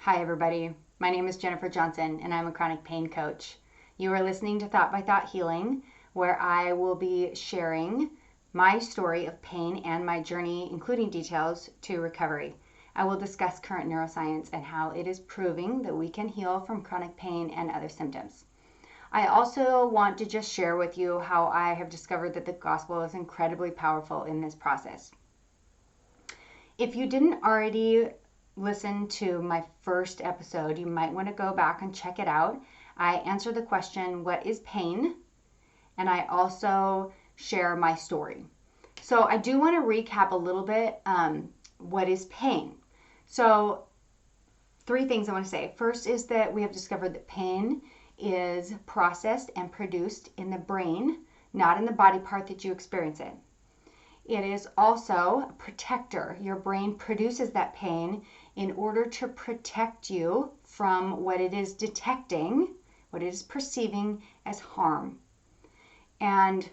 Hi everybody, my name is Jennifer Johnson and I'm a chronic pain coach. You are listening to Thought by Thought Healing, where I will be sharing my story of pain and my journey, including details to recovery. I will discuss current neuroscience and how it is proving that we can heal from chronic pain and other symptoms. I also want to just share with you how I have discovered that the gospel is incredibly powerful in this process. If you didn't already listen to my first episode, you might want to go back and check it out. I answer the question, what is pain? And I also share my story. So I do want to recap a little bit what is pain. So 3 things I want to say. First is that we have discovered that pain is processed and produced in the brain, not in the body part that you experience it. It is also a protector. Your brain produces that pain in order to protect you from what it is detecting, what it is perceiving as harm. And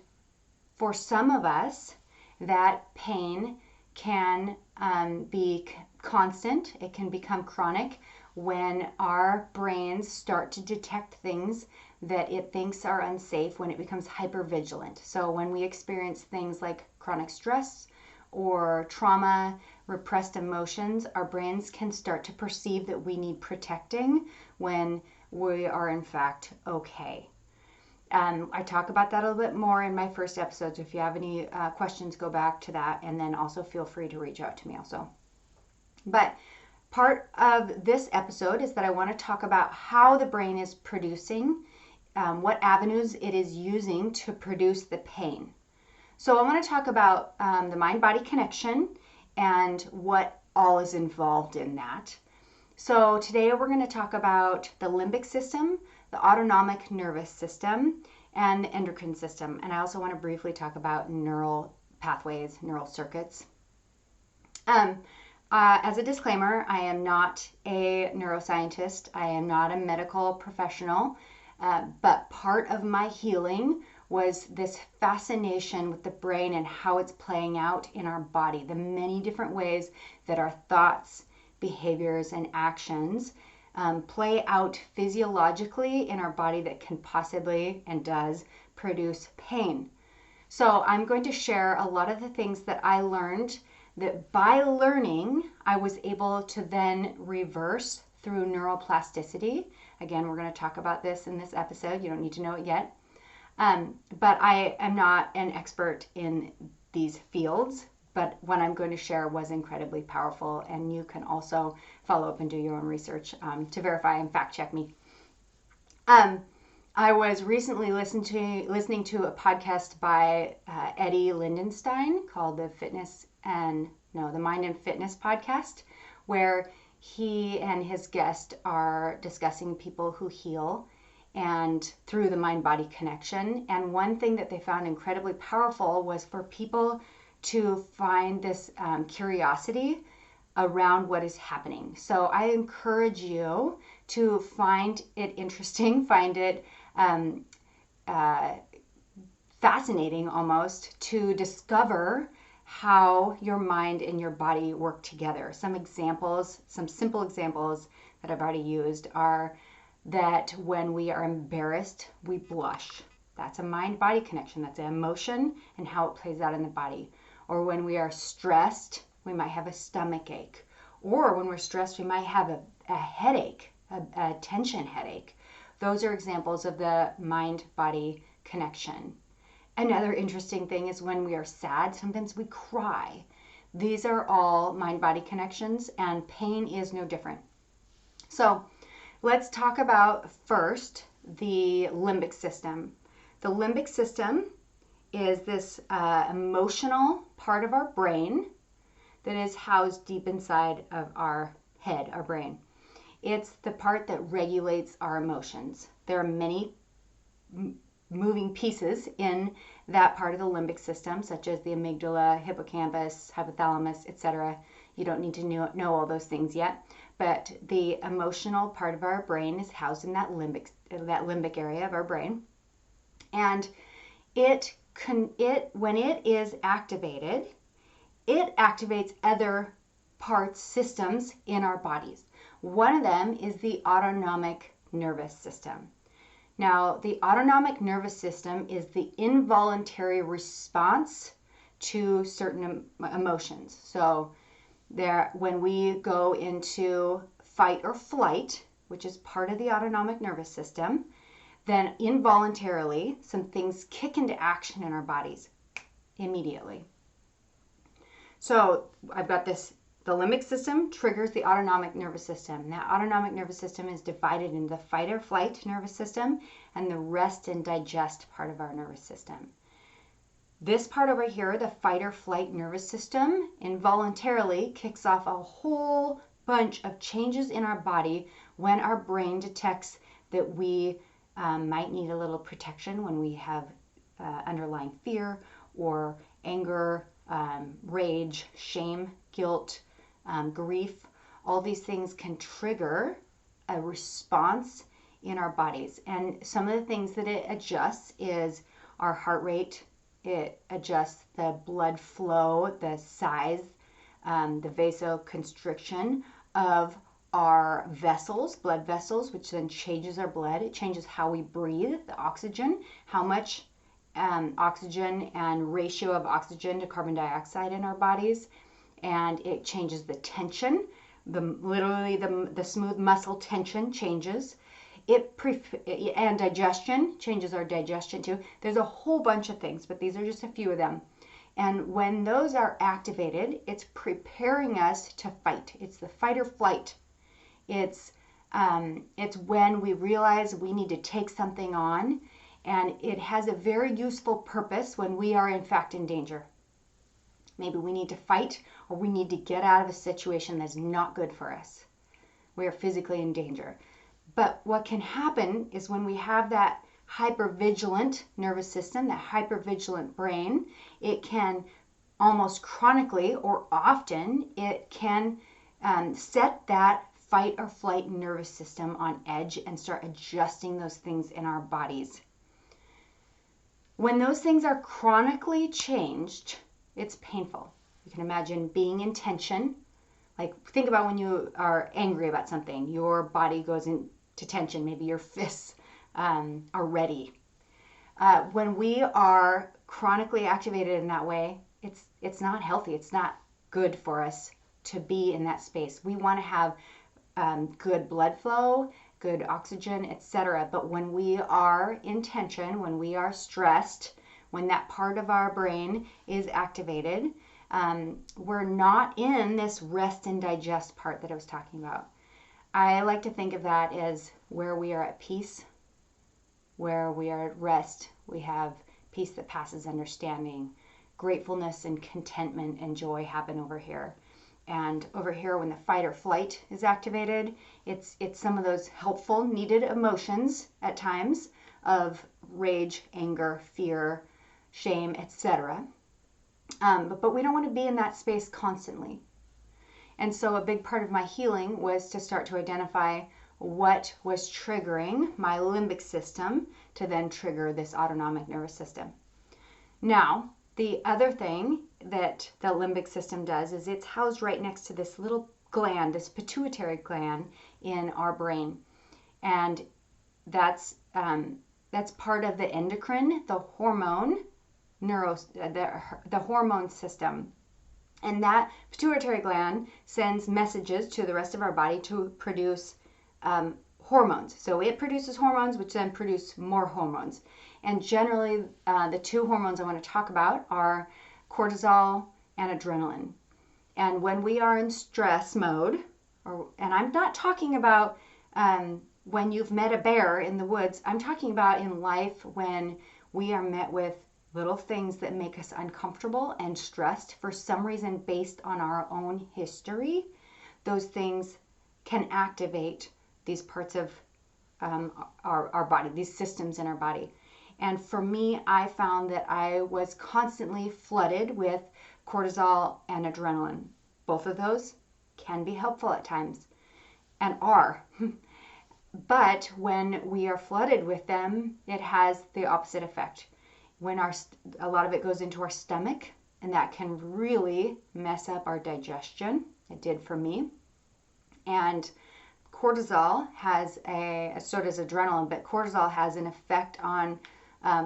for some of us, that pain can be constant. It can become chronic when our brains start to detect things that it thinks are unsafe, when it becomes hypervigilant. So when we experience things like chronic stress or trauma, repressed emotions, our brains can start to perceive that we need protecting when we are in fact okay. I talk about that a little bit more in my first episode, so if you have any questions, go back to that, and then also feel free to reach out to me also. But part of this episode is that I want to talk about how the brain is producing, what avenues it is using to produce the pain. So I want to talk about the mind-body connection and what all is involved in that. So today we're going to talk about the limbic system, the autonomic nervous system, and the endocrine system. And I also want to briefly talk about neural pathways, neural circuits. As a disclaimer, I am not a neuroscientist. I am not a medical professional, but part of my healing was this fascination with the brain and how it's playing out in our body, the many different ways that our thoughts, behaviors, and actions play out physiologically in our body that can possibly and does produce pain. So I'm going to share a lot of the things that I learned that by learning, I was able to then reverse through neuroplasticity. Again, we're going to talk about this in this episode. You don't need to know it yet. But I am not an expert in these fields, but what I'm going to share was incredibly powerful, and you can also follow up and do your own research to verify and fact check me. I was recently listening to a podcast by Eddie Lindenstein called the Mind and Fitness podcast, where he and his guest are discussing people who heal and through the mind-body connection. And one thing that they found incredibly powerful was for people to find this curiosity around what is happening. So I encourage you to find it interesting, find it fascinating almost, to discover how your mind and your body work together. Some examples, some simple examples that I've already used are that when we are embarrassed, we blush. That's a mind-body connection. That's an emotion and how it plays out in the body. Or when we are stressed, we might have a stomach ache. Or when we're stressed, we might have a headache, a tension headache. Those are examples of the mind-body connection. Another interesting thing is when we are sad, sometimes we cry. These are all mind-body connections, and pain is no different. So let's talk about first the limbic system. The limbic system is this emotional part of our brain that is housed deep inside of our head, our brain. It's the part that regulates our emotions. There are many moving pieces in that part of the limbic system, such as the amygdala, hippocampus, hypothalamus, etc. You don't need to know all those things yet, but the emotional part of our brain is housed in that limbic area of our brain. And when it is activated, it activates other parts, systems in our bodies. One of them is the autonomic nervous system. Now, the autonomic nervous system is the involuntary response to certain emotions. So when we go into fight or flight, which is part of the autonomic nervous system, then involuntarily some things kick into action in our bodies immediately. So I've got this, the limbic system triggers the autonomic nervous system. That autonomic nervous system is divided into the fight or flight nervous system and the rest and digest part of our nervous system. This part over here, the fight or flight nervous system, involuntarily kicks off a whole bunch of changes in our body when our brain detects that we might need a little protection, when we have underlying fear or anger, rage, shame, guilt, grief. All these things can trigger a response in our bodies. And some of the things that it adjusts is our heart rate. It adjusts the blood flow, the size, the vasoconstriction of our vessels, blood vessels, which then changes our blood. It changes how we breathe, the oxygen, how much oxygen and ratio of oxygen to carbon dioxide in our bodies. And it changes the tension. Literally the smooth muscle tension changes. And digestion changes our digestion too. There's a whole bunch of things, but these are just a few of them. And when those are activated, it's preparing us to fight. It's the fight or flight. It's when we realize we need to take something on, and it has a very useful purpose when we are in fact in danger. Maybe we need to fight, or we need to get out of a situation that's not good for us. We are physically in danger. But what can happen is when we have that hypervigilant nervous system, that hypervigilant brain, it can almost chronically or often, it can set that fight or flight nervous system on edge and start adjusting those things in our bodies. When those things are chronically changed, it's painful. You can imagine being in tension. Like, think about when you are angry about something, your body goes into tension. Maybe your fists are ready. When we are chronically activated in that way, it's not healthy. It's not good for us to be in that space. We want to have good blood flow, good oxygen, etc. But when we are in tension, when we are stressed, when that part of our brain is activated, we're not in this rest and digest part that I was talking about. I like to think of that as where we are at peace, where we are at rest. We have peace that passes understanding. Gratefulness and contentment and joy happen over here. And over here, when the fight or flight is activated, it's some of those helpful, needed emotions at times of rage, anger, fear, shame, etc. But we don't want to be in that space constantly. And so a big part of my healing was to start to identify what was triggering my limbic system to then trigger this autonomic nervous system. Now, the other thing that the limbic system does is it's housed right next to this little gland, this pituitary gland in our brain. And that's part of the endocrine, the hormone, the hormone system. And that pituitary gland sends messages to the rest of our body to produce hormones. So it produces hormones, which then produce more hormones. And generally, the two hormones I want to talk about are cortisol and adrenaline. And when we are in stress mode, and I'm not talking about when you've met a bear in the woods, I'm talking about in life when we are met with little things that make us uncomfortable and stressed for some reason based on our own history. Those things can activate these parts of our body, these systems in our body. And for me, I found that I was constantly flooded with cortisol and adrenaline. Both of those can be helpful at times and are. But when we are flooded with them, it has the opposite effect. When a lot of it goes into our stomach, and that can really mess up our digestion. It did for me. And cortisol has so does adrenaline, but cortisol has an effect on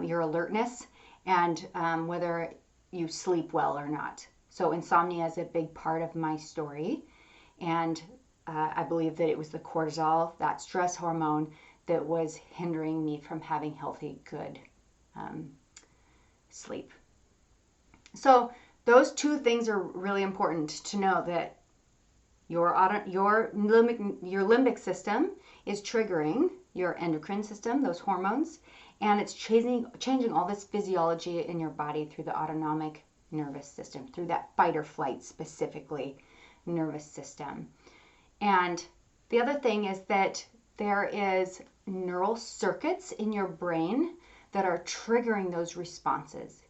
your alertness and whether you sleep well or not. So insomnia is a big part of my story, and I believe that it was the cortisol, that stress hormone, that was hindering me from having healthy, good sleep. So those two things are really important to know, that your limbic system is triggering your endocrine system, those hormones, and it's changing all this physiology in your body through the autonomic nervous system, through that fight or flight specifically nervous system. And the other thing is that there is neural circuits in your brain that are triggering those responses.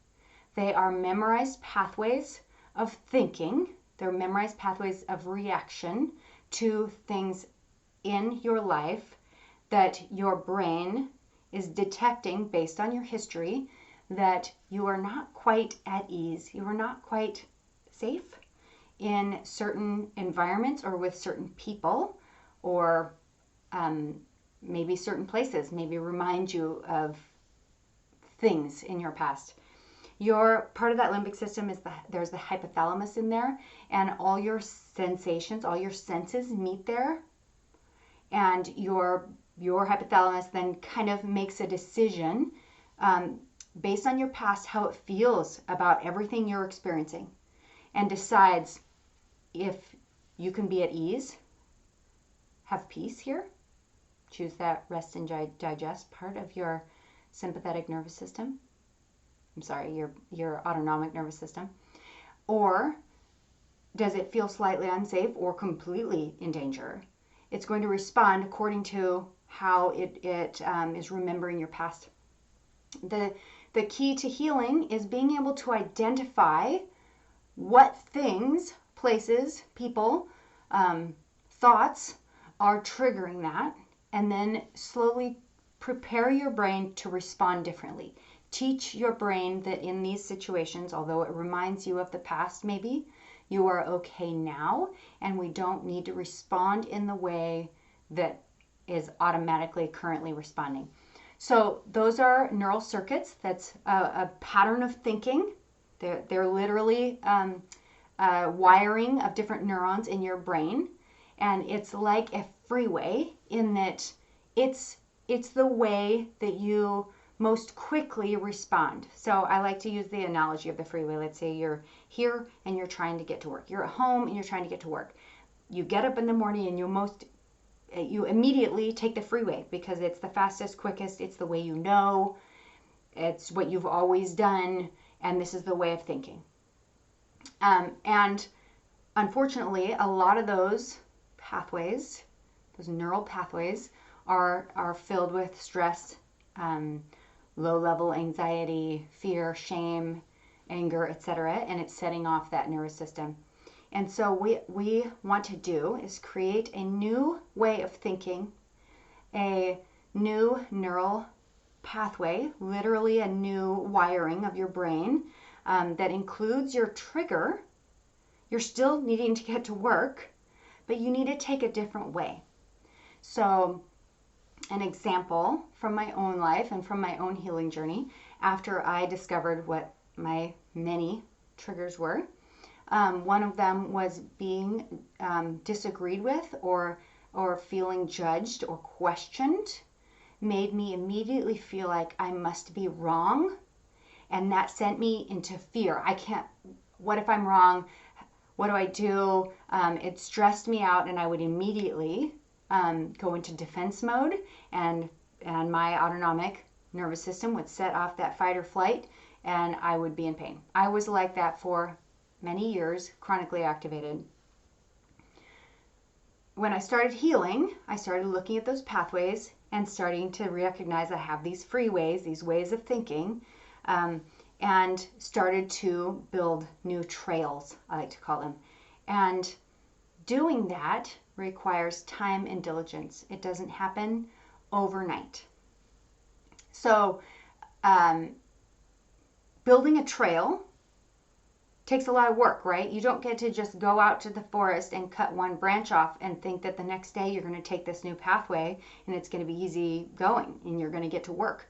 They are memorized pathways of thinking. They're memorized pathways of reaction to things in your life that your brain is detecting based on your history, that you are not quite at ease, you are not quite safe in certain environments or with certain people, or maybe certain places, maybe remind you of things in your past. Your part of that limbic system is there's the hypothalamus in there, and all your sensations, all your senses meet there, and your hypothalamus then kind of makes a decision based on your past, how it feels about everything you're experiencing, and decides if you can be at ease, have peace here, choose that rest and digest part of your sympathetic nervous system. I'm sorry, your autonomic nervous system. Or does it feel slightly unsafe or completely in danger? It's going to respond according to how it is remembering your past. The key to healing is being able to identify what things, places, people, thoughts are triggering that, and then slowly prepare your brain to respond differently. Teach your brain that in these situations, although it reminds you of the past maybe, you are okay now, and we don't need to respond in the way that is automatically currently responding. So those are neural circuits. That's a pattern of thinking. They're literally wiring of different neurons in your brain, and it's like a freeway in that it's the way that you most quickly respond. So I like to use the analogy of the freeway. Let's say you're here and you're trying to get to work. You're at home and you're trying to get to work. You get up in the morning and you immediately take the freeway because it's the fastest, quickest, it's the way you know, it's what you've always done, and this is the way of thinking. And unfortunately, a lot of those pathways, those neural pathways, are filled with stress, low-level anxiety, fear, shame, anger, etc., and it's setting off that nervous system. And so we want to do is create a new way of thinking, a new neural pathway, literally a new wiring of your brain that includes your trigger. You're still needing to get to work, but you need to take a different way. So an example from my own life and from my own healing journey, after I discovered what my many triggers were, one of them was being disagreed with or feeling judged or questioned, made me immediately feel like I must be wrong, and that sent me into fear. What if I'm wrong? What do I do? It stressed me out, and I would immediately go into defense mode, and my autonomic nervous system would set off that fight or flight, and I would be in pain. I was like that for many years, chronically activated. When I started healing, I started looking at those pathways and starting to recognize I have these freeways, these ways of thinking, and started to build new trails, I like to call them. And doing that requires time and diligence. It doesn't happen overnight. So building a trail takes a lot of work, right? You don't get to just go out to the forest and cut one branch off and think that the next day you're going to take this new pathway and it's going to be easy going and you're going to get to work.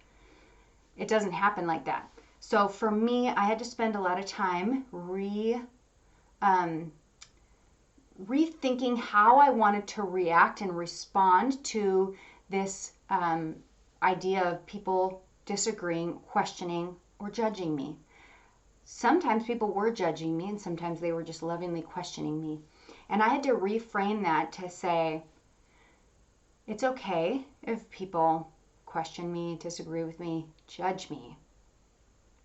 It doesn't happen like that. So for me, I had to spend a lot of time rethinking how I wanted to react and respond to this idea of people disagreeing, questioning, or judging me. Sometimes people were judging me and sometimes they were just lovingly questioning me. And I had to reframe that to say, it's okay if people question me, disagree with me, judge me.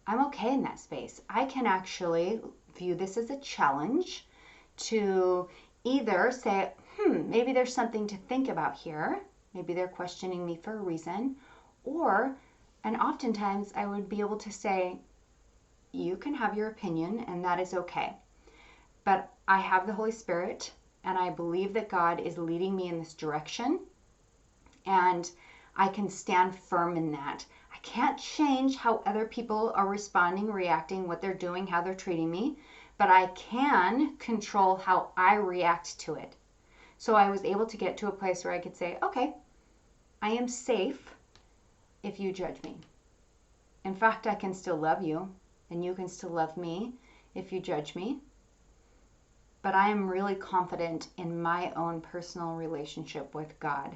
I'm okay in that space. I can actually view this as a challenge to either say, maybe there's something to think about here. Maybe they're questioning me for a reason. And oftentimes I would be able to say, you can have your opinion and that is okay. But I have the Holy Spirit and I believe that God is leading me in this direction. And I can stand firm in that. I can't change how other people are responding, reacting, what they're doing, how they're treating me, but I can control how I react to it. So I was able to get to a place where I could say, okay, I am safe if you judge me. In fact, I can still love you and you can still love me if you judge me. But I am really confident in my own personal relationship with God.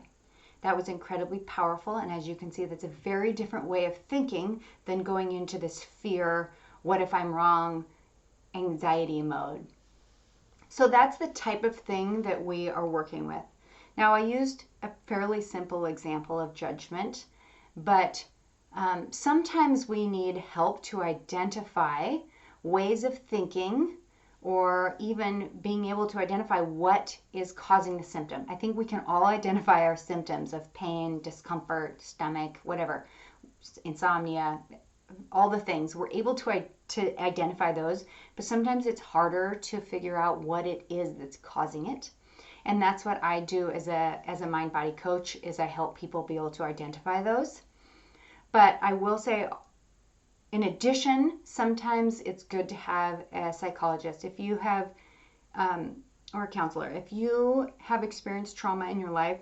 That was incredibly powerful. And as you can see, that's a very different way of thinking than going into this fear, what if I'm wrong, anxiety mode. So that's the type of thing that we are working with. Now, I used a fairly simple example of judgment, but sometimes we need help to identify ways of thinking or even being able to identify what is causing the symptom. I think we can all identify our symptoms of pain, discomfort, stomach, whatever, insomnia, all the things. We're able to identify those, but sometimes it's harder to figure out what it is that's causing it. And that's what I do as a mind-body coach, is I help people be able to identify those. But I will say, in addition, sometimes it's good to have a psychologist. If you have, or a counselor, if you have experienced trauma in your life,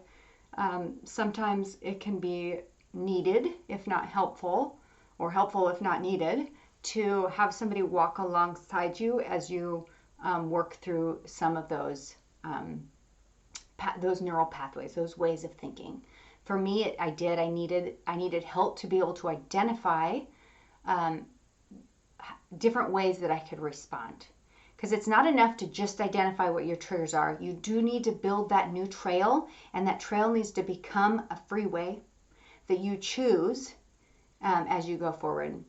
sometimes it can be needed, if not helpful, or helpful if not needed, to have somebody walk alongside you as you work through some of those neural pathways, those ways of thinking. For me, I needed help to be able to identify different ways that I could respond. Because it's not enough to just identify what your triggers are. You do need to build that new trail, and that trail needs to become a freeway that you choose as you go forward.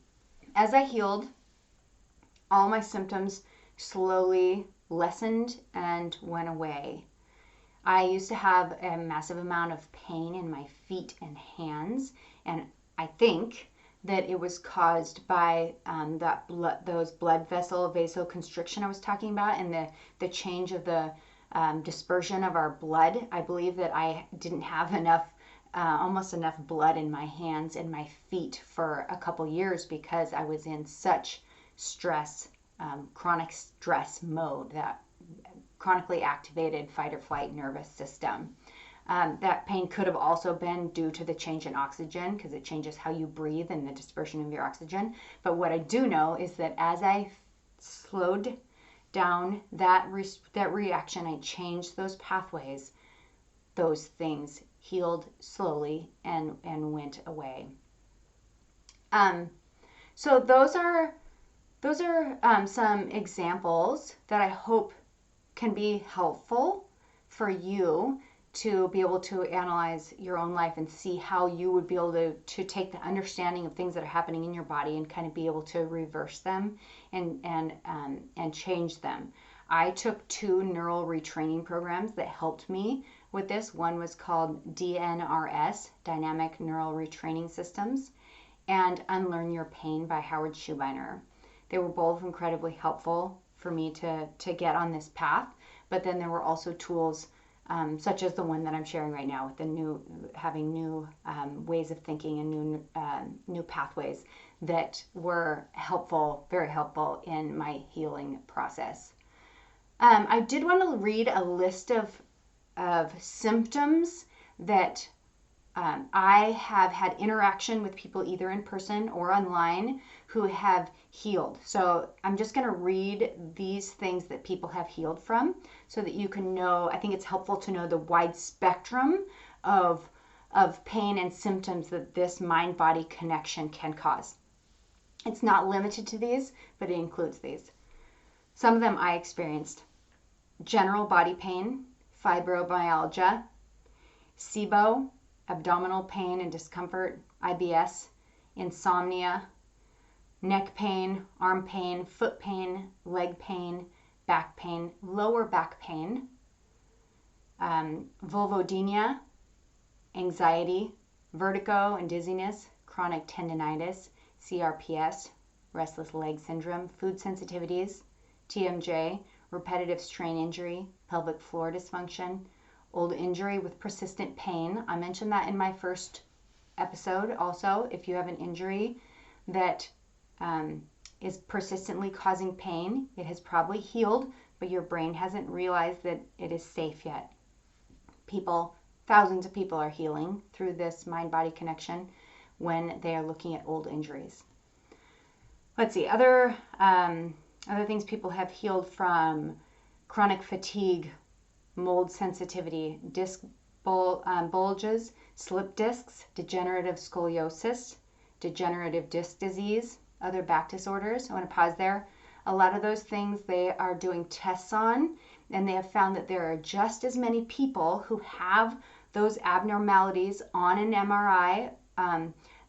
As I healed, all my symptoms slowly lessened and went away. I used to have a massive amount of pain in my feet and hands, and I think that it was caused by those blood vessel vasoconstriction I was talking about, and the change of the dispersion of our blood. I believe that I didn't have almost enough blood in my hands and my feet for a couple years because I was in such stress, chronic stress mode, that chronically activated fight or flight nervous system. That pain could have also been due to the change in oxygen, because it changes how you breathe and the dispersion of your oxygen. But what I do know is that as I slowed down that reaction, I changed those pathways, those things healed slowly and went away. So those are some examples that I hope can be helpful for you to be able to analyze your own life and see how you would be able to take the understanding of things that are happening in your body and kind of be able to reverse them and change them. I took 2 neural retraining programs that helped me with this. One was called DNRS, Dynamic Neural Retraining Systems, and Unlearn Your Pain by Howard Schubiner. They were both incredibly helpful for me to get on this path. But then there were also tools such as the one that I'm sharing right now, with having new ways of thinking and new pathways that were helpful, very helpful in my healing process. I did want to read a list of symptoms that I have had interaction with people either in person or online who have healed. So I'm just going to read these things that people have healed from so that you can know. I think it's helpful to know the wide spectrum of pain and symptoms that this mind-body connection can cause. It's not limited to these, but it includes these. Some of them I experienced: general body pain, fibromyalgia, SIBO, abdominal pain and discomfort, IBS, insomnia, neck pain, arm pain, foot pain, leg pain, back pain, lower back pain, vulvodynia, anxiety, vertigo and dizziness, chronic tendonitis, crps, restless leg syndrome, food sensitivities, TMJ, repetitive strain injury, pelvic floor dysfunction, old injury with persistent pain. I mentioned that in my first episode also. If you have an injury that is persistently causing pain, it has probably healed, but your brain hasn't realized that it is safe yet. Thousands of people are healing through this mind-body connection when they are looking at old injuries. Let's see, other things people have healed from: chronic fatigue, mold sensitivity, disc bulges, slip discs, degenerative scoliosis, degenerative disc disease, other back disorders. I want to pause there. A lot of those things they are doing tests on, and they have found that there are just as many people who have those abnormalities on an MRI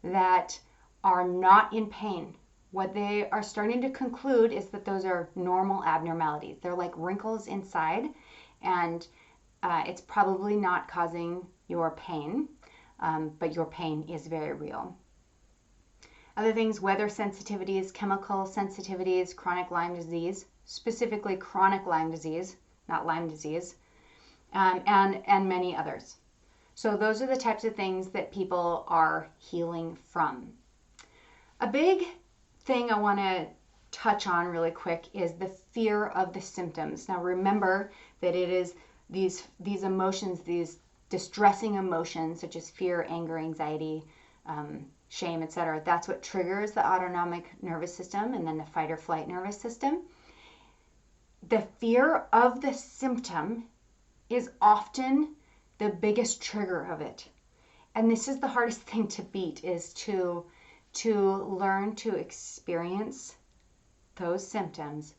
that are not in pain. What they are starting to conclude is that those are normal abnormalities. They're like wrinkles inside, and it's probably not causing your pain, but your pain is very real. Other things: weather sensitivities, chemical sensitivities, chronic Lyme disease, specifically chronic Lyme disease, not Lyme disease, and many others. So those are the types of things that people are healing from. A big thing I want to touch on really quick is the fear of the symptoms. Now remember that it is these emotions, these distressing emotions such as fear, anger, anxiety, shame, etc. That's what triggers the autonomic nervous system and then the fight or flight nervous system. The fear of the symptom is often the biggest trigger of it. And this is the hardest thing to beat, is to learn to experience those symptoms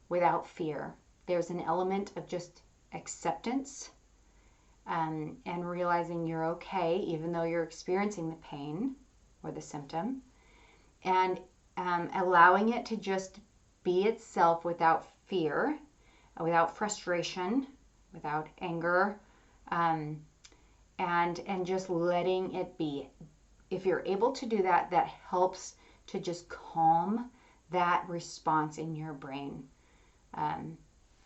without fear. There's an element of just acceptance and realizing you're okay even though you're experiencing the pain or the symptom, and allowing it to just be itself without fear, without frustration, without anger, and just letting it be. If you're able to do that, that helps to just calm that response in your brain.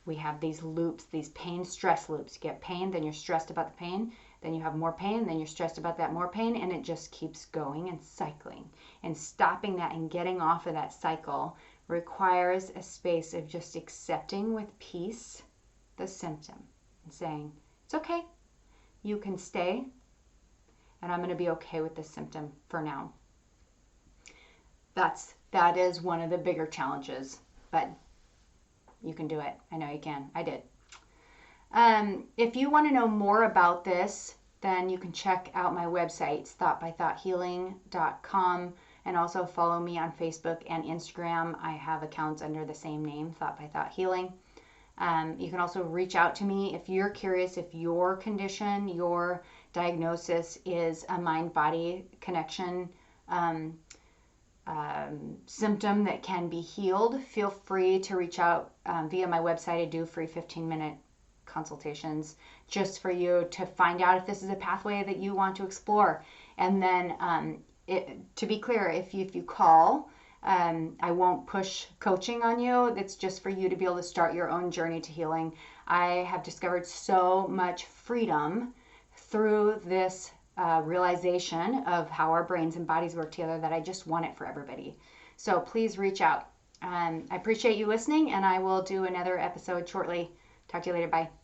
We have these loops, these pain stress loops. You get pain, then you're stressed about the pain, then you have more pain, then you're stressed about that more pain, and it just keeps going and cycling. And stopping that and getting off of that cycle requires a space of just accepting with peace the symptom and saying, it's okay, you can stay, and I'm going to be okay with this symptom for now. That is one of the bigger challenges, but you can do it. I know you can. I did. If you want to know more about this, then you can check out my website, thoughtbythoughealing.com, and also follow me on Facebook and Instagram. I have accounts under the same name, Thought by Thought Healing. You can also reach out to me if you're curious if your condition, your diagnosis is a mind-body connection symptom that can be healed. Feel free to reach out via my website. I do free 15-minute consultations just for you to find out if this is a pathway that you want to explore. And then to be clear, if you call, I won't push coaching on you. It's just for you to be able to start your own journey to healing. I have discovered so much freedom through this realization of how our brains and bodies work together that I just want it for everybody. So please reach out. I appreciate you listening, and I will do another episode shortly. Talk to you later. Bye.